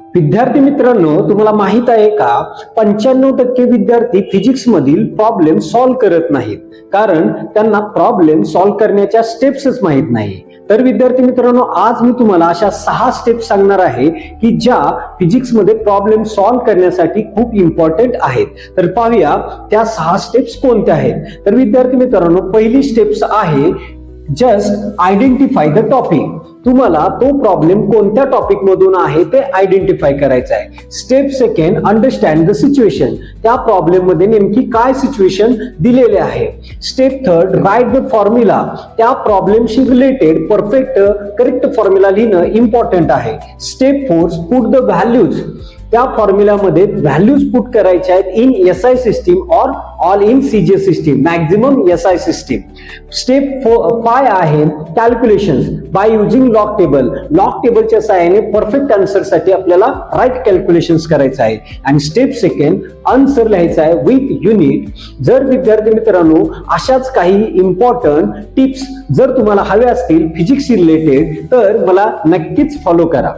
विद्यार्थी मित्रांनो, तुम्हाला माहित आहे का 95% विद्यार्थी फिजिक्स मधील प्रॉब्लेम सॉल्व्ह करत नाहीत, कारण त्यांना प्रॉब्लेम सॉल्व्ह करण्याच्या स्टेप्सच माहित नाही. तर विद्यार्थी मित्रांनो, आज मी तुम्हाला अशा 6 स्टेप्स सांगणार आहे की ज्या फिजिक्स मध्ये प्रॉब्लेम सॉल्व्ह करण्यासाठी खूप इम्पॉर्टंट आहेत. तर पाहूया त्या 6 स्टेप्स कोणत्या आहेत. तर विद्यार्थी मित्रांनो, पहिली स्टेप्स आहे जस्ट आयडेंटिफाय द टॉपिक. तुम्हाला तो प्रॉब्लेम कोणत्या टॉपिक मधून आहे ते आयडेंटिफाय करायचं आहे. Step second, understand the situation. त्या प्रॉब्लेम मध्ये नेमकी काय सिच्युएशन दिलेले आहे. Step third, write the formula. त्या प्रॉब्लेमशी रिलेटेड परफेक्ट करेक्ट फॉर्म्युला लिहिणं इम्पॉर्टंट आहे. Step fourth, put the values. त्या फॉर्म्युलामध्ये व्हॅल्यूज पुट करायच्या आहेत इन SI सिस्टीम और all in CJ system, maximum SI system. Step 5 आहे calculations by using log table. Log टेबलच्या सहाय्याने परफेक्ट आन्सर साठी आपल्याला राईट कॅल्क्युलेशन्स करायचं आहे. आणि स्टेप सेकंड, आन्सर लिहायचा आहे विथ युनिट. जर विद्यार्थी मित्रांनो अशाच काही इम्पॉर्टंट टिप्स जर तुम्हाला हव्या असतील फिजिक्स रिलेटेड तर मला नक्कीच फॉलो करा.